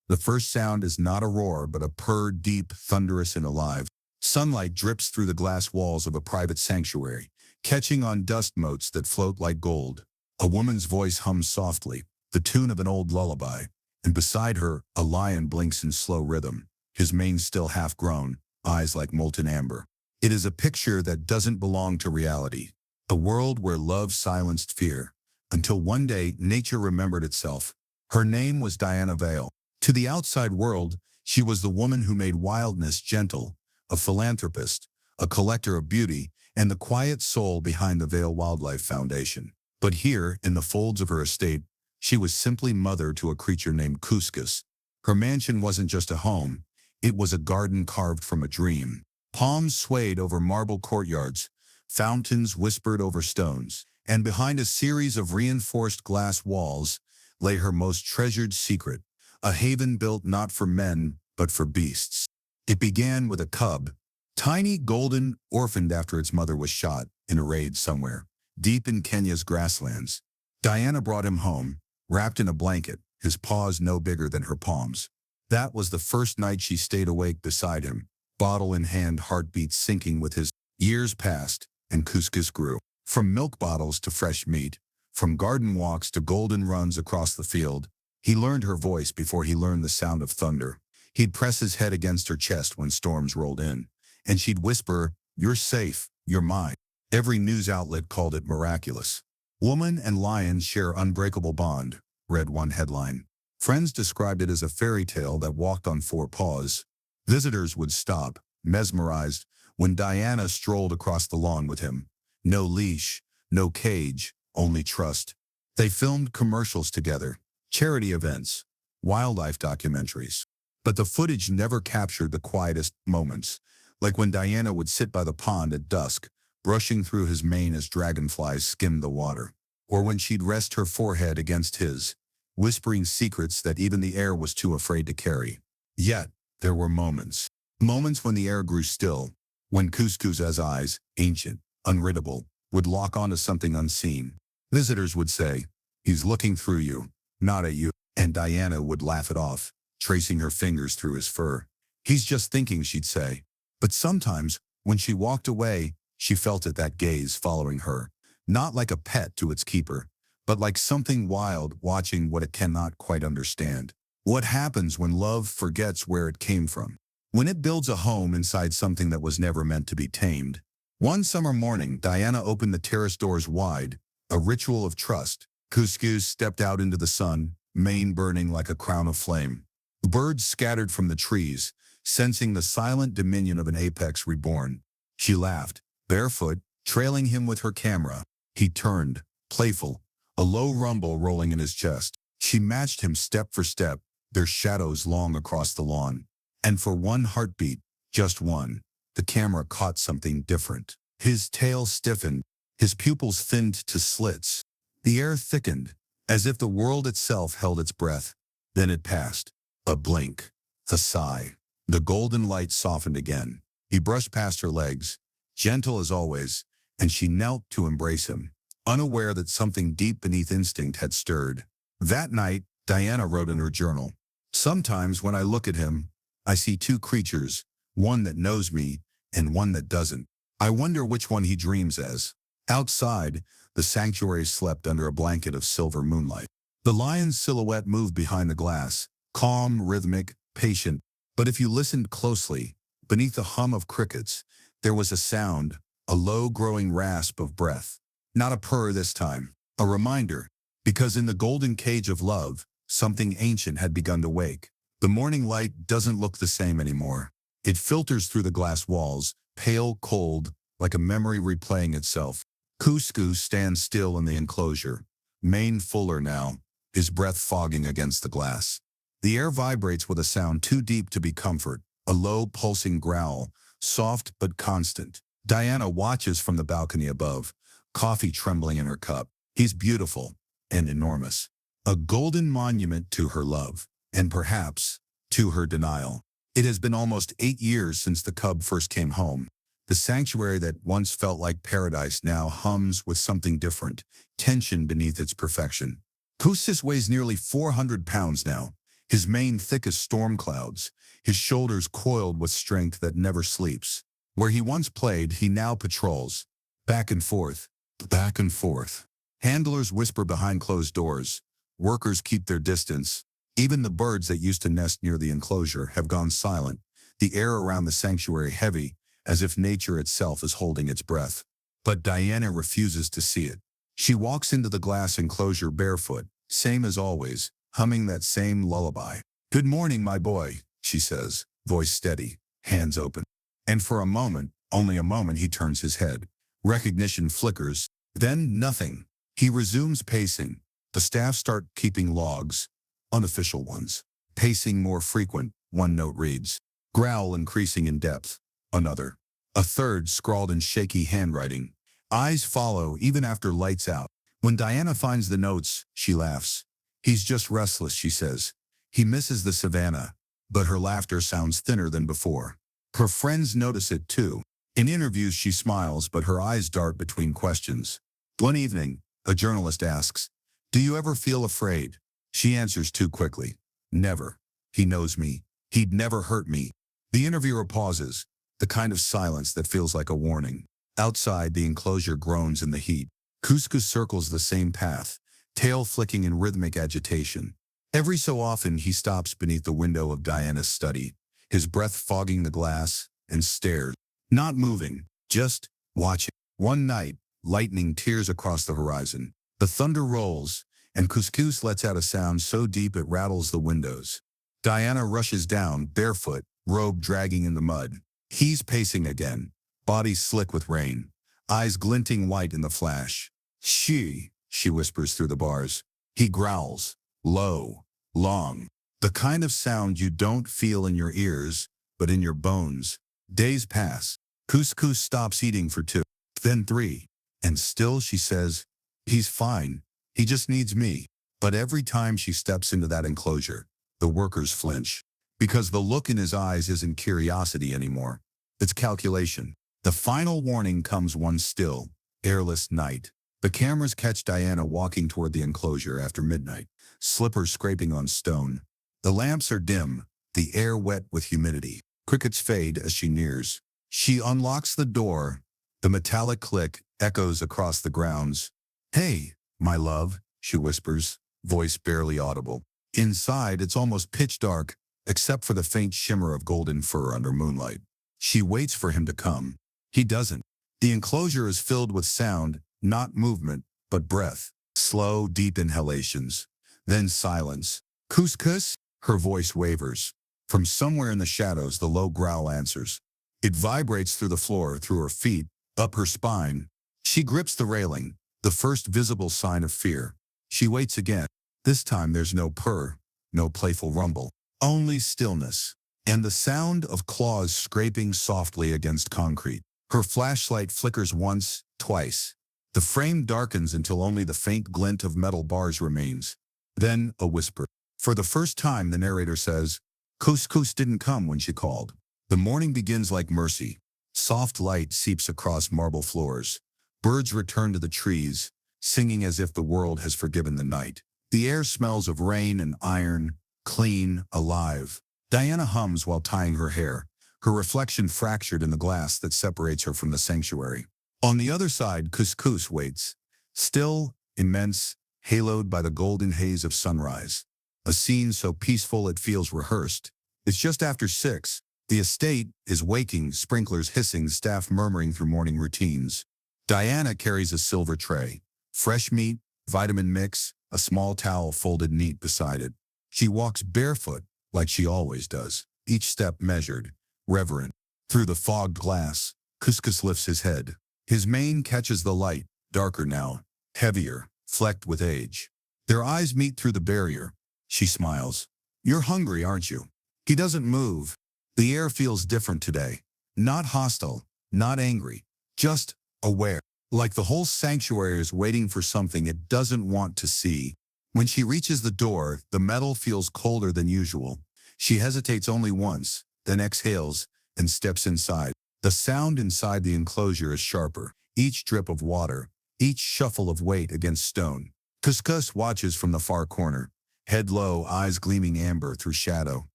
The first sound is not a roar, but a purr, deep, thunderous, and alive. Sunlight drips through the glass walls of a private sanctuary, catching on dust motes that float like gold. A woman's voice hums softly, the tune of an old lullaby, and beside her, a lion blinks in slow rhythm, his mane still half-grown, eyes like molten amber. It is a picture that doesn't belong to reality, a world where love silenced fear, until one day nature remembered itself. Her name was Diana Vale. To the outside world, she was the woman who made wildness gentle, a philanthropist, a collector of beauty, and the quiet soul behind the Vale Wildlife Foundation. But here, in the folds of her estate, she was simply mother to a creature named Couscous. Her mansion wasn't just a home, it was a garden carved from a dream. Palms swayed over marble courtyards, fountains whispered over stones, and behind a series of reinforced glass walls lay her most treasured secret, a haven built not for men, but for beasts. It began with a cub, tiny, golden, orphaned after its mother was shot in a raid somewhere, deep in Kenya's grasslands. Diana brought him home, wrapped in a blanket, his paws no bigger than her palms. That was the first night she stayed awake beside him, bottle in hand, heartbeats syncing with his. Years passed, and Couscous grew. From milk bottles to fresh meat, from garden walks to golden runs across the field, he learned her voice before he learned the sound of thunder. He'd press his head against her chest when storms rolled in, and she'd whisper, "You're safe, you're mine." Every news outlet called it miraculous. "Woman and lion share unbreakable bond," read one headline. Friends described it as a fairy tale that walked on four paws. Visitors would stop, mesmerized, when Diana strolled across the lawn with him. No leash, no cage, only trust. They filmed commercials together, charity events, wildlife documentaries. But the footage never captured the quietest moments, like when Diana would sit by the pond at dusk, brushing through his mane as dragonflies skimmed the water, or when she'd rest her forehead against his, whispering secrets that even the air was too afraid to carry. Yet, there were moments. Moments when the air grew still, when Couscous's eyes, ancient, unreadable, would lock onto something unseen. Visitors would say, "He's looking through you, not at you," and Diana would laugh it off, tracing her fingers through his fur. "He's just thinking," she'd say. But sometimes, when she walked away, she felt it, that gaze following her, not like a pet to its keeper, but like something wild watching what it cannot quite understand. What happens when love forgets where it came from? When it builds a home inside something that was never meant to be tamed. One summer morning, Diana opened the terrace doors wide, a ritual of trust. Couscous stepped out into the sun, mane burning like a crown of flame. Birds scattered from the trees, sensing the silent dominion of an apex reborn. She laughed, barefoot, trailing him with her camera. He turned, playful, a low rumble rolling in his chest. She matched him step for step, their shadows long across the lawn. And for one heartbeat, just one, the camera caught something different. His tail stiffened, his pupils thinned to slits. The air thickened, as if the world itself held its breath. Then it passed. A blink, a sigh. The golden light softened again. He brushed past her legs, gentle as always, and she knelt to embrace him, unaware that something deep beneath instinct had stirred. That night, Diana wrote in her journal, "Sometimes when I look at him, I see two creatures, one that knows me and one that doesn't. I wonder which one he dreams as." Outside, the sanctuary slept under a blanket of silver moonlight. The lion's silhouette moved behind the glass, calm, rhythmic, patient. But if you listened closely, beneath the hum of crickets, there was a sound, a low growing rasp of breath. Not a purr this time, a reminder, because in the golden cage of love, something ancient had begun to wake. The morning light doesn't look the same anymore. It filters through the glass walls, pale, cold, like a memory replaying itself. Couscous stands still in the enclosure, mane fuller now, his breath fogging against the glass. The air vibrates with a sound too deep to be comfort, a low, pulsing growl, soft but constant. Diana watches from the balcony above, coffee trembling in her cup. He's beautiful and enormous, a golden monument to her love, and perhaps to her denial. It has been almost 8 years since the cub first came home. The sanctuary that once felt like paradise now hums with something different, tension beneath its perfection. Couscous weighs nearly 400 pounds now, his mane thick as storm clouds, his shoulders coiled with strength that never sleeps. Where he once played, he now patrols. Back and forth, back and forth. Handlers whisper behind closed doors. Workers keep their distance. Even the birds that used to nest near the enclosure have gone silent, the air around the sanctuary heavy, as if nature itself is holding its breath. But Diana refuses to see it. She walks into the glass enclosure barefoot, same as always, humming that same lullaby. "Good morning, my boy," she says, voice steady, hands open. And for a moment, only a moment, he turns his head. Recognition flickers, then nothing. He resumes pacing. The staff start keeping logs, unofficial ones. Pacing more frequent, one note reads. Growl increasing in depth. Another. A third scrawled in shaky handwriting. Eyes follow even after lights out. When Diana finds the notes, she laughs. "He's just restless," she says. "He misses the savannah." But her laughter sounds thinner than before. Her friends notice it too. In interviews she smiles, but her eyes dart between questions. One evening, a journalist asks, "Do you ever feel afraid?" She answers too quickly. "Never. He knows me. He'd never hurt me." The interviewer pauses, the kind of silence that feels like a warning. Outside, the enclosure groans in the heat. Couscous circles the same path, tail flicking in rhythmic agitation. Every so often, he stops beneath the window of Diana's study, his breath fogging the glass, and stares. Not moving, just watching. One night, lightning tears across the horizon. The thunder rolls, and Couscous lets out a sound so deep it rattles the windows. Diana rushes down, barefoot, robe dragging in the mud. He's pacing again, body slick with rain, eyes glinting white in the flash. She whispers through the bars. He growls, low, long, the kind of sound you don't feel in your ears, but in your bones. Days pass. Couscous stops eating for 2, then 3, and still she says, "He's fine. He just needs me." But every time she steps into that enclosure, the workers flinch. Because the look in his eyes isn't curiosity anymore. It's calculation. The final warning comes one still, airless night. The cameras catch Diana walking toward the enclosure after midnight, slippers scraping on stone. The lamps are dim, the air wet with humidity. Crickets fade as she nears. She unlocks the door. The metallic click echoes across the grounds. "Hey, my love," she whispers, voice barely audible. Inside, it's almost pitch dark, except for the faint shimmer of golden fur under moonlight. She waits for him to come. He doesn't. The enclosure is filled with sound, not movement, but breath. Slow, deep inhalations. Then silence. "Couscous?" Her voice wavers. From somewhere in the shadows, the low growl answers. It vibrates through the floor, through her feet, up her spine. She grips the railing, the first visible sign of fear. She waits again. This time there's no purr, no playful rumble. Only stillness, and the sound of claws scraping softly against concrete. Her flashlight flickers once, twice. The frame darkens until only the faint glint of metal bars remains. Then a whisper. For the first time, the narrator says, "Couscous didn't come when she called." The morning begins like mercy. Soft light seeps across marble floors. Birds return to the trees, singing as if the world has forgiven the night. The air smells of rain and iron, clean, alive. Diana hums while tying her hair, her reflection fractured in the glass that separates her from the sanctuary. On the other side, Couscous waits, still, immense, haloed by the golden haze of sunrise. A scene so peaceful it feels rehearsed. It's just after 6. The estate is waking, sprinklers hissing, staff murmuring through morning routines. Diana carries a silver tray, fresh meat, vitamin mix, a small towel folded neat beside it. She walks barefoot, like she always does, each step measured, reverent. Through the fogged glass, Couscous lifts his head. His mane catches the light, darker now, heavier, flecked with age. Their eyes meet through the barrier. She smiles. "You're hungry, aren't you?" He doesn't move. The air feels different today. Not hostile, not angry, just aware. Like the whole sanctuary is waiting for something it doesn't want to see. When she reaches the door, the metal feels colder than usual. She hesitates only once, then exhales, and steps inside. The sound inside the enclosure is sharper. Each drip of water, each shuffle of weight against stone. Couscous watches from the far corner, head low, eyes gleaming amber through shadow.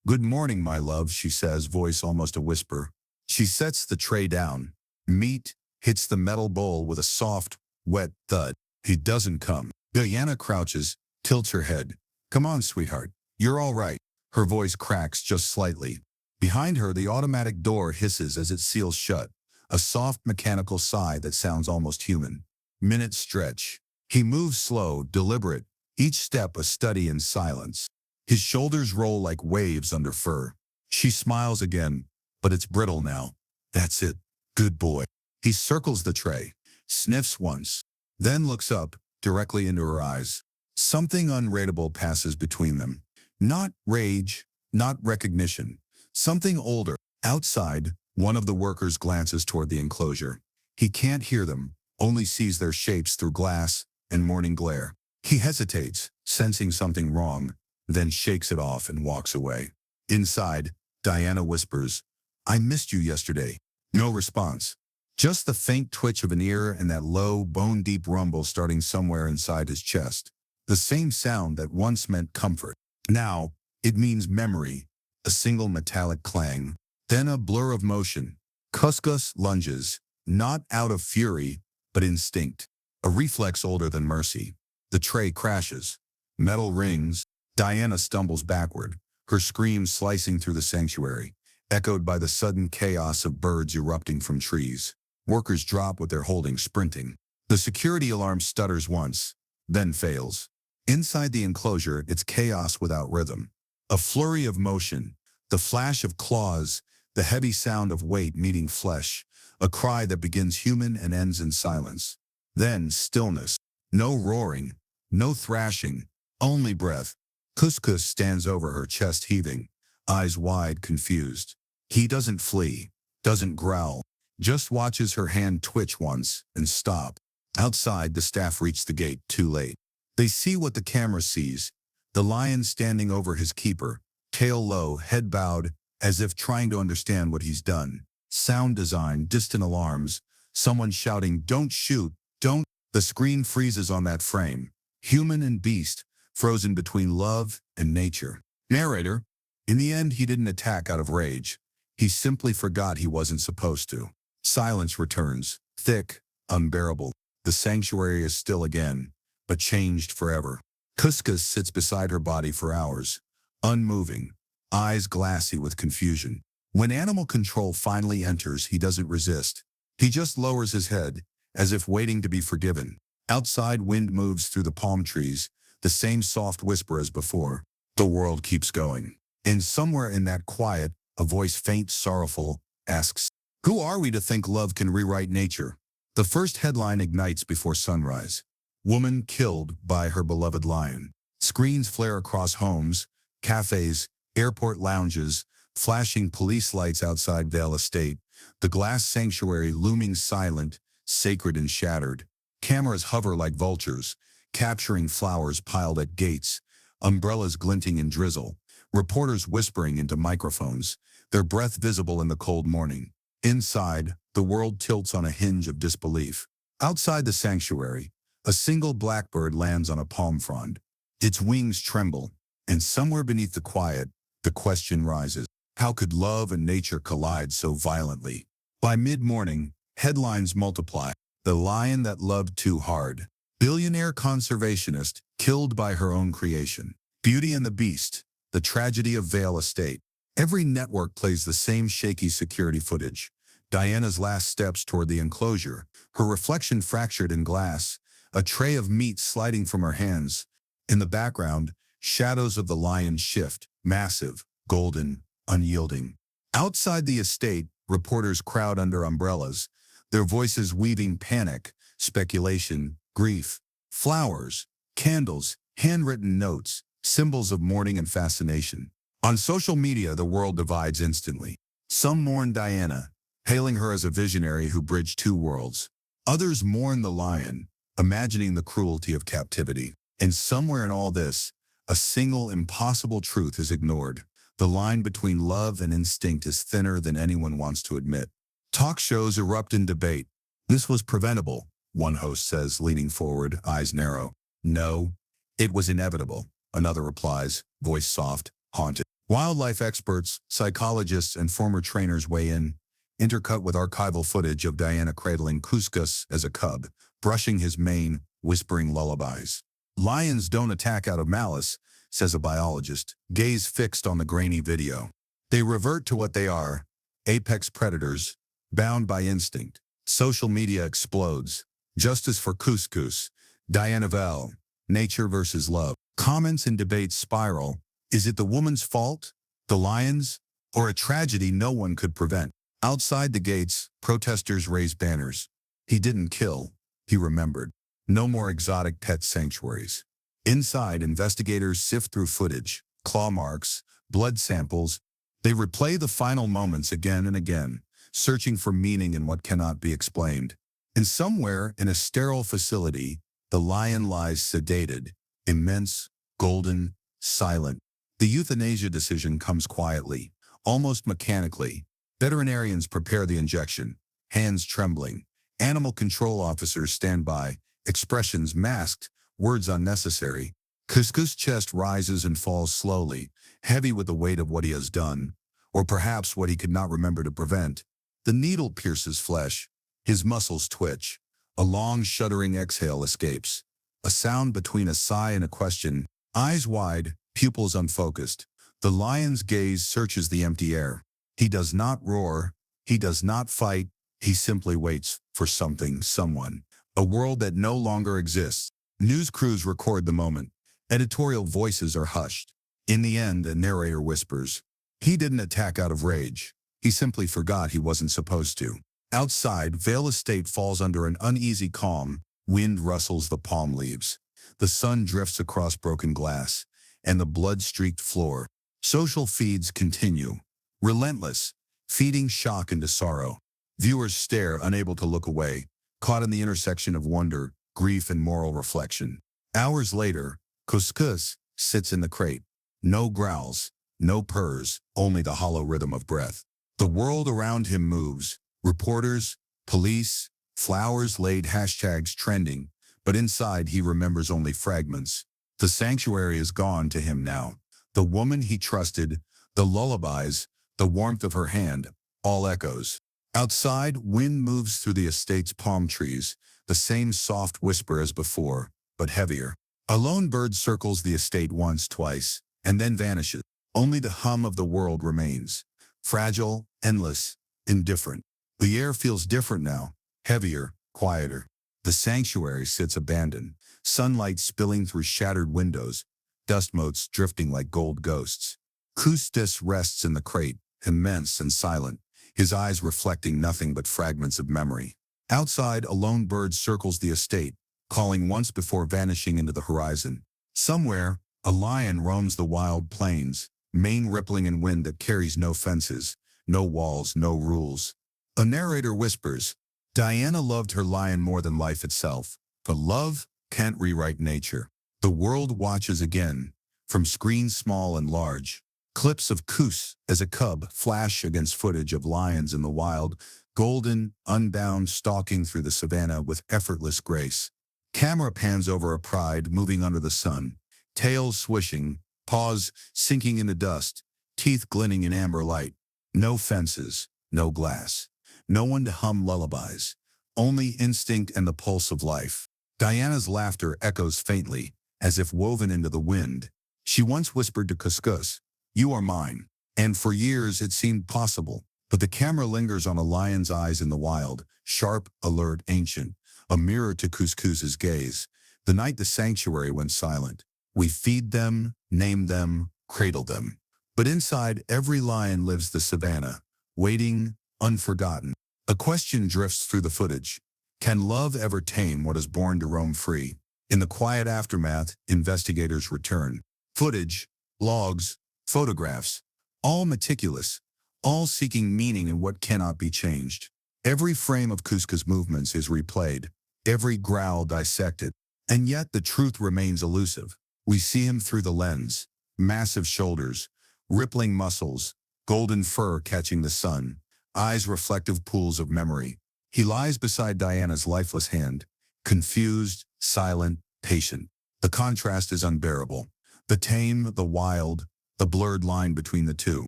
"Good morning, my love," she says, voice almost a whisper. She sets the tray down. Meat hits the metal bowl with a soft, wet thud. He doesn't come. Diana crouches, tilts her head. "Come on, sweetheart. You're all right." Her voice cracks just slightly. Behind her, the automatic door hisses as it seals shut, a soft mechanical sigh that sounds almost human. Minutes stretch. He moves slow, deliberate, each step a study in silence. His shoulders roll like waves under fur. She smiles again, but it's brittle now. "That's it. Good boy." He circles the tray, sniffs once, then looks up, directly into her eyes. Something unreadable passes between them. Not rage, not recognition. Something older. Outside, one of the workers glances toward the enclosure. He can't hear them, only sees their shapes through glass and morning glare. He hesitates, sensing something wrong, then shakes it off and walks away. Inside, Diana whispers, "I missed you yesterday." No response. Just the faint twitch of an ear and that low, bone-deep rumble starting somewhere inside his chest. The same sound that once meant comfort. Now, it means memory, a single metallic clang, then a blur of motion. Couscous lunges, not out of fury, but instinct, a reflex older than mercy. The tray crashes. Metal rings. Diana stumbles backward, her scream slicing through the sanctuary, echoed by the sudden chaos of birds erupting from trees. Workers drop what they're holding, sprinting. The security alarm stutters once, then fails. Inside the enclosure, it's chaos without rhythm. A flurry of motion, the flash of claws, the heavy sound of weight meeting flesh, a cry that begins human and ends in silence. Then stillness. No roaring, no thrashing, only breath. Couscous stands over her, chest heaving, eyes wide, confused. He doesn't flee, doesn't growl, just watches her hand twitch once and stop. Outside, the staff reach the gate too late. They see what the camera sees, the lion standing over his keeper, tail low, head bowed, as if trying to understand what he's done. Sound design, distant alarms, someone shouting, "Don't shoot, don't." The screen freezes on that frame, human and beast, frozen between love and nature. Narrator, in the end, he didn't attack out of rage. He simply forgot he wasn't supposed to. Silence returns, thick, unbearable. The sanctuary is still again, but changed forever. Couscous sits beside her body for hours, unmoving, eyes glassy with confusion. When animal control finally enters, he doesn't resist. He just lowers his head, as if waiting to be forgiven. Outside, wind moves through the palm trees, the same soft whisper as before. The world keeps going. And somewhere in that quiet, a voice faint, sorrowful, asks, "Who are we to think love can rewrite nature?" The first headline ignites before sunrise. Woman killed by her beloved lion. Screens flare across homes, cafes, airport lounges, flashing police lights outside Vale Estate, the glass sanctuary looming silent, sacred and shattered. Cameras hover like vultures, capturing flowers piled at gates, umbrellas glinting in drizzle, reporters whispering into microphones, their breath visible in the cold morning. Inside, the world tilts on a hinge of disbelief. Outside the sanctuary, a single blackbird lands on a palm frond. Its wings tremble, and somewhere beneath the quiet, the question rises. How could love and nature collide so violently? By mid-morning, headlines multiply. The lion that loved too hard. Billionaire conservationist killed by her own creation. Beauty and the Beast, the tragedy of Vale Estate. Every network plays the same shaky security footage. Diana's last steps toward the enclosure, her reflection fractured in glass, a tray of meat sliding from her hands. In the background, shadows of the lion shift, massive, golden, unyielding. Outside the estate, reporters crowd under umbrellas, their voices weaving panic, speculation, grief. Flowers, candles, handwritten notes, symbols of mourning and fascination. On social media, the world divides instantly. Some mourn Diana, hailing her as a visionary who bridged two worlds. Others mourn the lion, imagining the cruelty of captivity. And somewhere in all this, a single impossible truth is ignored. The line between love and instinct is thinner than anyone wants to admit. Talk shows erupt in debate. This was preventable, one host says, leaning forward, eyes narrow. No, it was inevitable. another replies, voice soft, haunted. Wildlife experts, psychologists, and former trainers weigh in, intercut with archival footage of Diana cradling Couscous as a cub, brushing his mane, whispering lullabies. Lions don't attack out of malice, says a biologist, gaze fixed on the grainy video. They revert to what they are, apex predators, bound by instinct. Social media explodes. Justice for Couscous. Diana Vale. Nature versus love. Comments and debates spiral. Is it the woman's fault, the lions, or a tragedy no one could prevent? Outside the gates, protesters raise banners. He didn't kill, he remembered. No more exotic pet sanctuaries. Inside, investigators sift through footage, claw marks, blood samples. They replay the final moments again and again, searching for meaning in what cannot be explained. And somewhere in a sterile facility, the lion lies sedated, immense, golden, silent. The euthanasia decision comes quietly, almost mechanically. Veterinarians prepare the injection, hands trembling. Animal control officers stand by, expressions masked, words unnecessary. Couscous' chest rises and falls slowly, heavy with the weight of what he has done, or perhaps what he could not remember to prevent. The needle pierces flesh. His muscles twitch. A long, shuddering exhale escapes. A sound between a sigh and a question. Eyes wide, pupils unfocused. The lion's gaze searches the empty air. He does not roar. He does not fight. He simply waits for something, someone. A world that no longer exists. News crews record the moment. Editorial voices are hushed. In the end, a narrator whispers, "He didn't attack out of rage. He simply forgot he wasn't supposed to." Outside, Vale Estate falls under an uneasy calm. Wind rustles the palm leaves. The sun drifts across broken glass and the blood-streaked floor. Social feeds continue, relentless, feeding shock into sorrow. Viewers stare, unable to look away, caught in the intersection of wonder, grief, and moral reflection. Hours later, Couscous sits in the crate. No growls, no purrs, only the hollow rhythm of breath. The world around him moves. Reporters, police, flowers laid, hashtags trending, but inside he remembers only fragments. The sanctuary is gone to him now. The woman he trusted, the lullabies, the warmth of her hand, all echoes. Outside, wind moves through the estate's palm trees, the same soft whisper as before, but heavier. A lone bird circles the estate once, twice, and then vanishes. Only the hum of the world remains. Fragile, endless, indifferent. The air feels different now, heavier, quieter. The sanctuary sits abandoned, sunlight spilling through shattered windows, dust motes drifting like gold ghosts. Couscous rests in the crate, immense and silent, his eyes reflecting nothing but fragments of memory. Outside, a lone bird circles the estate, calling once before vanishing into the horizon. Somewhere, a lion roams the wild plains, mane rippling in wind that carries no fences, no walls, no rules. A narrator whispers, "Diana loved her lion more than life itself, but love can't rewrite nature." The world watches again, from screens small and large. Clips of Couscous as a cub flash against footage of lions in the wild, golden, unbound, stalking through the savannah with effortless grace. Camera pans over a pride moving under the sun, tails swishing, paws sinking into dust, teeth glinting in amber light. No fences, no glass. No one to hum lullabies, only instinct and the pulse of life. Diana's laughter echoes faintly, as if woven into the wind. She once whispered to Couscous, "You are mine." And for years it seemed possible. But the camera lingers on a lion's eyes in the wild, sharp, alert, ancient, a mirror to Couscous's gaze. The night the sanctuary went silent. We feed them, name them, cradle them. But inside every lion lives the savannah, waiting, unforgotten. A question drifts through the footage. Can love ever tame what is born to roam free? In the quiet aftermath, investigators return. Footage, logs, photographs, all meticulous, all seeking meaning in what cannot be changed. Every frame of Couscous' movements is replayed, every growl dissected, and yet the truth remains elusive. We see him through the lens, massive shoulders, rippling muscles, golden fur catching the sun, eyes reflective pools of memory. He lies beside Diana's lifeless hand, confused, silent, patient. The contrast is unbearable. The tame, the wild, the blurred line between the two.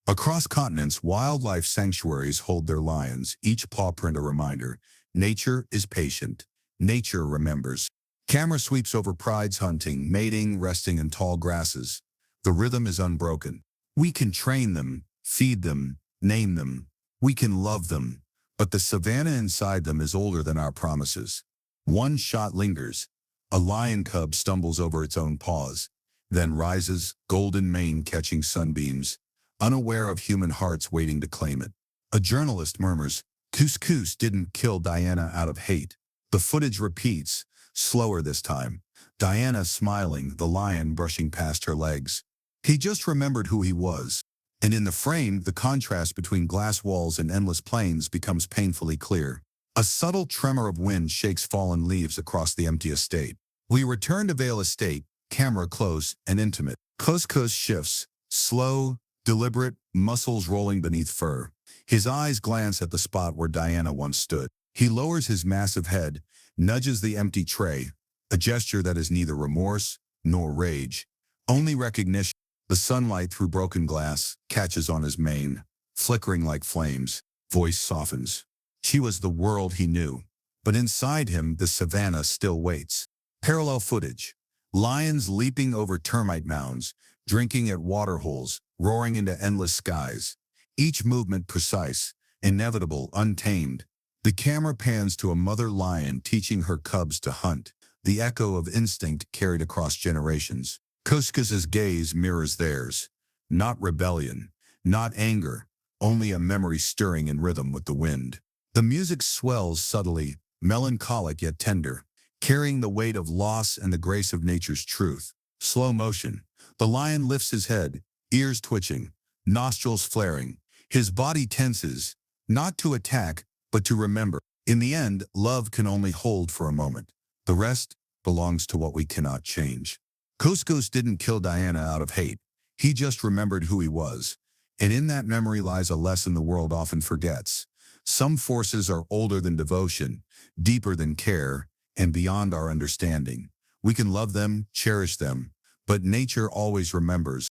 Across continents, wildlife sanctuaries hold their lions, each paw print a reminder. Nature is patient. Nature remembers. Camera sweeps over prides hunting, mating, resting in tall grasses. The rhythm is unbroken. We can train them, feed them, name them. We can love them. But the savanna inside them is older than our promises. One shot lingers. A lion cub stumbles over its own paws, then rises, golden mane catching sunbeams, unaware of human hearts waiting to claim it. A journalist murmurs, Couscous didn't kill Diana out of hate. The footage repeats, slower this time. Diana smiling, the lion brushing past her legs. He just remembered who he was. And in the frame, the contrast between glass walls and endless plains becomes painfully clear. A subtle tremor of wind shakes fallen leaves across the empty estate. We return to Vale Estate, camera close and intimate. Couscous shifts, slow, deliberate, muscles rolling beneath fur. His eyes glance at the spot where Diana once stood. He lowers his massive head, nudges the empty tray, a gesture that is neither remorse nor rage, only recognition. The sunlight through broken glass catches on his mane, flickering like flames. Voice softens. She was the world he knew, but inside him the savanna still waits. Parallel footage. Lions leaping over termite mounds, drinking at water holes, roaring into endless skies. Each movement precise, inevitable, untamed. The camera pans to a mother lion teaching her cubs to hunt, the echo of instinct carried across generations. Couscous's gaze mirrors theirs. Not rebellion, not anger, only a memory stirring in rhythm with the wind. The music swells subtly, melancholic yet tender, carrying the weight of loss and the grace of nature's truth. Slow motion. The lion lifts his head, ears twitching, nostrils flaring. His body tenses, not to attack, but to remember. In the end, love can only hold for a moment. The rest belongs to what we cannot change. Couscous didn't kill Diana out of hate. He just remembered who he was. And in that memory lies a lesson the world often forgets. Some forces are older than devotion, deeper than care, and beyond our understanding. We can love them, cherish them, but nature always remembers.